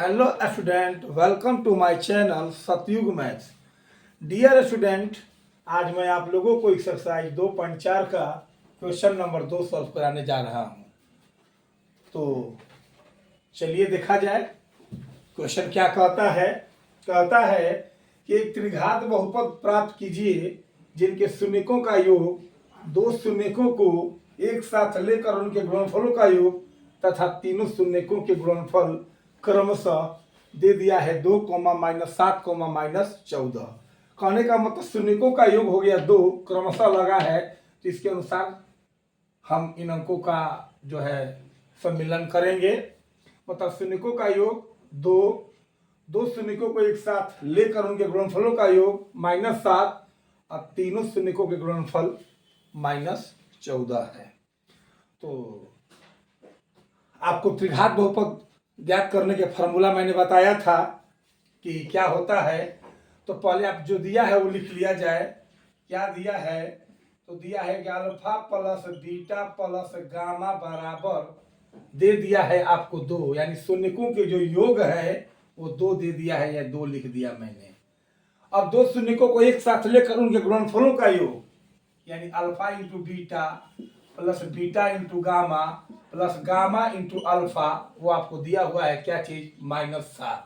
Hello student, welcome to my channel Satyug maths. Dear student, आज मैं आप लोगों को एक्सरसाइज 2.4 का क्वेश्चन नंबर 2 सॉल्व कराने जा रहा हूं। तो चलिए देखा जाए क्वेश्चन क्या कहता है। कहता है कि एक त्रिघात बहुपद प्राप्त कीजिए जिनके शून्यकों का योग दो शून्यकों को एक साथ लेकर उनके गुणनफलों का योग तथा तीनों शून्यकों के गुणनफल क्रमशः दे दिया है 2, -7, -14। कहने का मतलब शून्यकों का योग हो गया 2, क्रमशः लगा है, तो इसके अनुसार हम इन अंकों का जो है सम्मिलन करेंगे। मतलब शून्यकों का योग 2, दो शून्यकों को एक साथ लेकर उनके गुणनफलों का योग -7 और तीनों शून्यकों के गुणनफल -14 है। तो आपको त्रिघात बहुपद ज्ञात करने के फॉर्मूला मैंने बताया था कि क्या होता है। तो पहले आप जो दिया है वो लिख लिया जाए। क्या दिया है? तो दिया है कि alpha plus beta plus gamma बराबर दे दिया है आपको 2, यानी शून्यकों के जो योग है वो 2 दे दिया है, या 2 लिख दिया मैंने। अब दो शून्यकों को एक साथ लेकर उनके गुणनफलों का योग, यानी alpha into beta plus beta into gamma plus gamma into alpha, वो आपको दिया हुआ है क्या चीज? -7।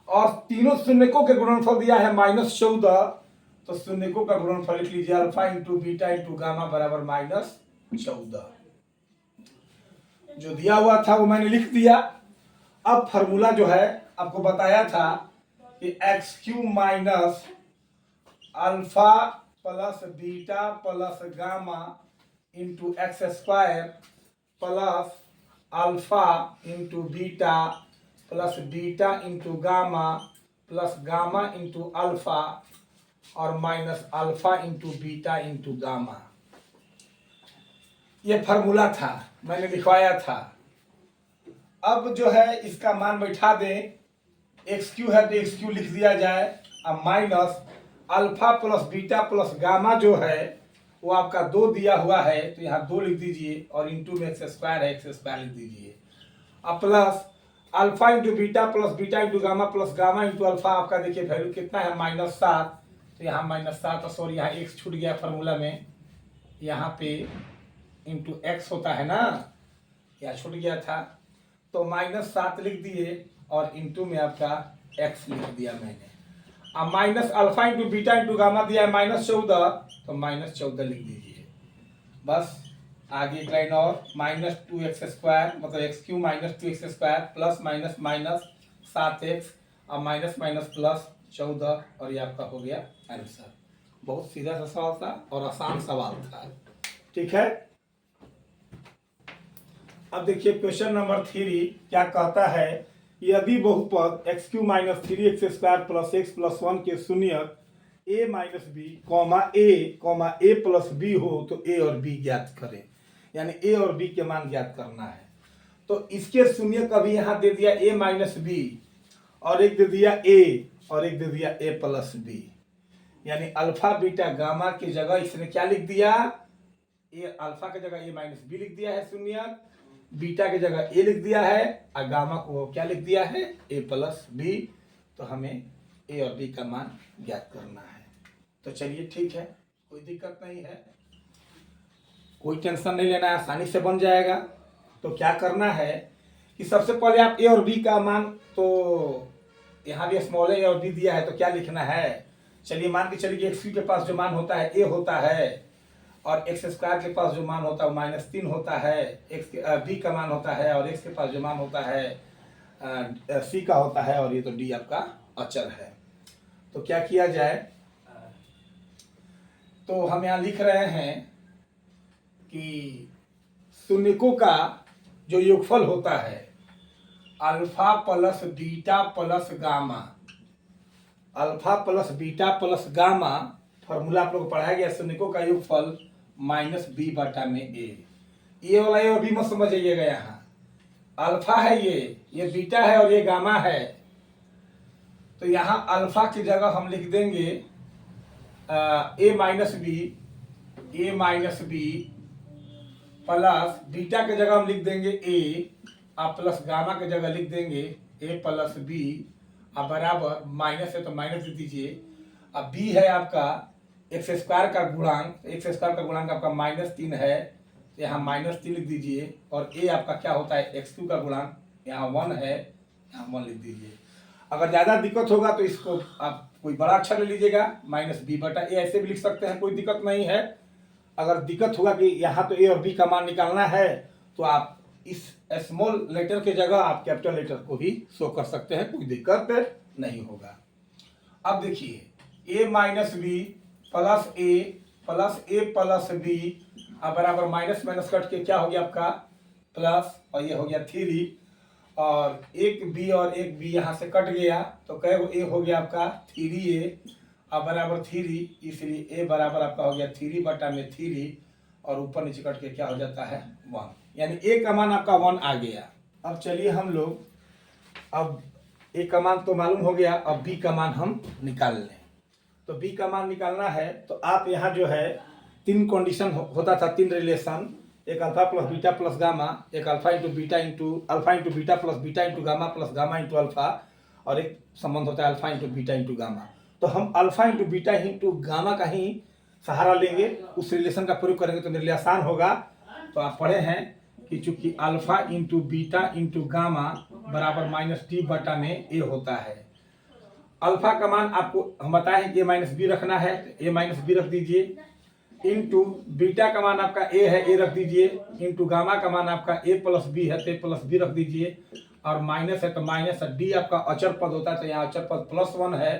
और तीनों शून्यकों के गुणनफल दिया है -14, तो शून्यकों का गुणनफल लिख लीजिए alpha into beta into gamma बराबर -14। जो दिया हुआ था वो मैंने लिख दिया। अब फॉर्मूला जो है आपको बताया था कि x³ minus alpha plus beta plus gamma into x² plus alpha into beta plus beta into gamma plus gamma into alpha और minus alpha into beta into gamma, ये फार्मूला था, मैंने लिखवाया था। अब जो है इसका मान बैठा दें। x³ है तो x³ लिख दिया जाए। अब minus alpha plus beta plus gamma जो है वो आपका 2 दिया हुआ है, तो यहाँ 2 लिख दीजिए और इंटू में x² है, x² लिख दीजिए। अब plus alpha into beta plus beta into gamma plus gamma into alpha, आपका देखिए वैल्यू कितना है? -7। तो यहाँ -7, सॉरी यहाँ x छूट गया फार्मूला में, यहाँ पे इंटू x होता है ना, यहाँ छूट गया था, तो -7 लिख दिए और इंटू में आपका x लिख दिया मैंने। अब minus alpha into beta into gamma दिया है -14, तो -14 लिख दीजिए। बस आगे एक लाइन और, -2x² मतलब x³ -2x² plus minus minus 7x और माइनस माइनस प्लस 14, और ये आपका हो गया आंसर। बहुत सीधा सा सवाल था और आसान सवाल था, ठीक है। अब देखिए क्वेश्चन नंबर 3 क्या कहता है। यदि बहुपद x³ - 3x² plus x plus 1 के शून्यक a minus B a plus B हो तो a और b ज्ञात करें, यानी a और b के मान ज्ञात करना है। तो इसके शून्यक अभी यहाँ दे दिया a माइनस बी, और एक दे दिया a और एक दे दिया a प्लस बी, यानी अल्फा बीटा गामा की जगह इसने क्या लिख दिया? अल्फा की जगह a माइनस बी लिख दिया है शून्यक, बीटा की जगह a लिख दिया है और गामा को क्या लिख दिया है? a plus B. तो हमें a और b का मान ज्ञात करना है। तो चलिए ठीक है, कोई दिक्कत नहीं है, कोई टेंशन नहीं लेना है, आसानी से बन जाएगा। तो क्या करना है कि सबसे पहले आप a और b का मान, तो यहाँ भी स्मॉल a और b दिया है तो क्या लिखना है? चलिए मान के चलिए x³ के पास जो मान होता है a होता है, और x² के पास जो मान होता है -3 होता है, b का मान होता है, और x के पास जो मान होता है c का होता है, और ये तो d आपका अचर है। तो क्या किया जाए? तो हम यहाँ लिख रहे हैं कि शून्यकों का जो योगफल होता है alpha plus beta plus gamma, alpha plus beta plus gamma, formula आप लोग को पढ़ाया गया, शून्यकों का योगफल -b/a। ये वाला ये और भी मत समझ जाइएगा, यहाँ अल्फा है, ये बीटा है और ये गामा है। तो यहाँ अल्फा की जगह हम लिख देंगे a minus B plus beta की जगह हम लिख देंगे a और प्लस गामा की जगह लिख देंगे ए प्लस बी अब बराबर माइनस है तो माइनस लिख दीजिए। अब बी है आपका एक्स स्क्वायर का गुणांक, एक्स स्क्वायर का गुणांक आपका -3 है, तो यहाँ -3 लिख दीजिए। और ए आपका क्या होता है एक्स क्यू का गुणांक, यहाँ 1 है, यहाँ 1 लिख दीजिए। अगर ज़्यादा दिक्कत होगा तो इसको आप कोई बड़ा अक्षर ले लीजिएगा, -b/a ऐसे भी लिख सकते हैं, कोई दिक्कत नहीं है। अगर दिक्कत होगा कि यहाँ तो ए और बी का मान निकालना है तो आप इस स्मॉल लेटर के जगह आप कैपिटल लेटर को भी शो कर सकते हैं, कोई दिक्कत नहीं होगा। अब देखिए a minus B plus A plus B अब बराबर माइनस माइनस कट के क्या हो गया आपका प्लस, और ये हो गया 3, और एक बी और एक बी यहाँ से कट गया तो कहे ए हो गया आपका 3a अब बराबर 3, इसलिए ए बराबर आपका हो गया 3/3 और ऊपर नीचे कट के क्या हो जाता है 1, यानी ए का मान आपका 1 आ गया। अब चलिए हम लोग, अब ए का मान तो मालूम हो गया, अब बी का मान हम निकाल लें। तो बी का मान निकालना है तो आप यहाँ जो है 3 कंडीशन होता था, 3 रिलेशन, एक alpha plus beta plus gamma, एक alpha into beta plus beta into gamma plus gamma into alpha, और एक संबंध होता है alpha into beta into gamma. तो हम alpha into beta into gamma का ही सहारा लेंगे, उस रिलेशन का प्रयोग करेंगे तो मेरे लिए आसान होगा। तो आप पढ़े हैं कि चूंकि alpha into beta into gamma बराबर -t में ए होता है। अल्फा का मान आपको हम बताए हैं कि ए-बी रखना है, ए-बी रख दीजिए, इंटू बीटा का मान आपका ए है, ए रख दीजिए, इंटू गामा का मान आपका ए प्लस बी है तो ए प्लस बी रख दीजिए, और माइनस है तो माइनस, डी आपका अचर पद होता है तो यहाँ अचर पद +1 है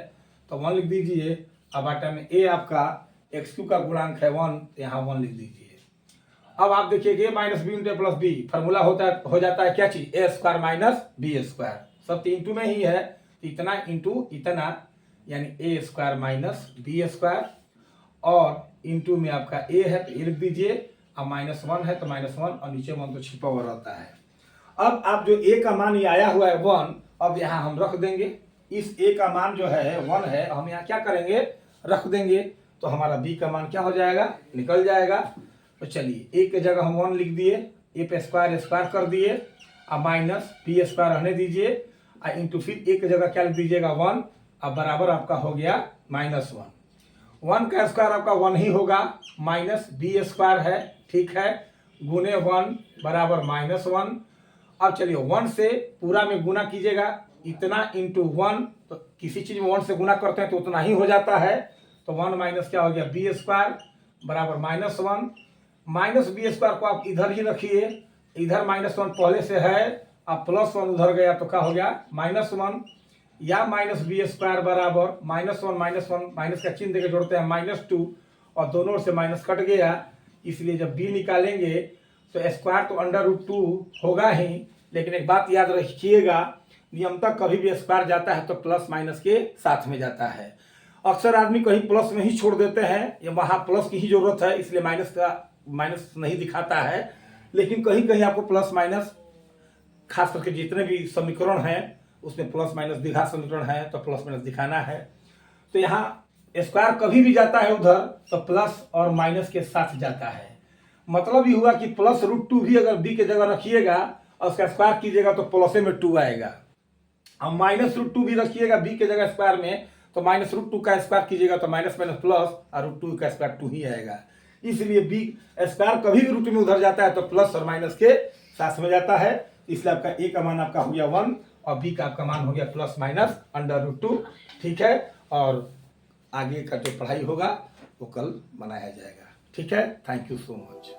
तो 1 लिख दीजिए। अब आटा में ए आपका एक्स क्यू का गुणांक है 1 तो यहाँ 1 लिख दीजिए। अब आप देखिए A minus B into plus B formula हो जाता है क्या चीज, A square minus B square, सब 3 इंटू में ही है, इतना इंटू इतना यानी ए स्क्वायर माइनस बी स्क्वायर, और इंटू में आपका ए है तो ए लिख दीजिए, अब -1 है तो -1 और नीचे 1 तो छिपा हुआ रहता है। अब आप जो ए का मान ये आया हुआ है 1, अब यहाँ हम रख देंगे, इस ए का मान जो है 1 है, हम यहाँ क्या करेंगे रख देंगे, तो हमारा बी का मान क्या हो जाएगा निकल जाएगा। तो चलिए ए के जगह हम 1 लिख दिए, ए पे स्क्वायर कर दिए, अब माइनस बी स्क्वायर रहने दीजिए, और इंटू फिर ए के जगह क्या लिख दीजिएगा 1, अब बराबर आपका हो गया -1, 1 का स्क्वायर आपका 1 ही होगा, माइनस बी स्क्वायर है, ठीक है, गुने 1 बराबर -1। अब चलिए 1 से पूरा में गुना कीजिएगा, इतना इंटू 1, तो किसी चीज में 1 से गुना करते हैं तो उतना ही हो जाता है, तो 1 माइनस क्या हो गया बी स्क्वायर बराबर -1, माइनस बी स्क्वायर को आप इधर ही रखिए, इधर -1 पहले से है, अब +1 उधर गया तो क्या हो गया -1, या माइनस बी स्क्वायर बराबर -1 माइनस का चिन्ह देकर जोड़ते हैं -2, और दोनों ओर से माइनस कट गया, इसलिए जब बी निकालेंगे तो स्क्वायर तो √2 होगा ही, लेकिन एक बात याद रखिएगा, नियमतः कभी भी स्क्वायर जाता है तो प्लस माइनस के साथ में जाता है। अक्सर आदमी कहीं प्लस में ही छोड़ देते हैं, या वहाँ प्लस की ही जरूरत है इसलिए माइनस नहीं दिखाता है, लेकिन कहीं कहीं आपको प्लस माइनस, खास करके जितने भी समीकरण हैं उसमें प्लस माइनस द्विघात समीकरण है तो प्लस माइनस दिखाना है। तो यहाँ स्क्वायर कभी भी जाता है उधर तो प्लस और माइनस के साथ जाता है, मतलब ये हुआ कि +√2 भी अगर बी के जगह रखिएगा और उसका स्क्वायर कीजिएगा तो प्लस में 2 आएगा, अब -√2 भी रखिएगा बी के जगह स्क्वायर में तो -√2 का स्क्वायर कीजिएगा तो माइनस माइनस प्लस और √2 का स्क्वायर 2 ही आएगा, इसलिए बी स्क्वायर कभी भी √2 में उधर जाता है तो प्लस और माइनस के साथ में जाता है, इसलिए आपका ए का मान आपका हो गया 1 और बी का आपका मान हो गया ±√2, ठीक है। और आगे का जो पढ़ाई होगा वो कल बनाया जाएगा, ठीक है। Thank you so much.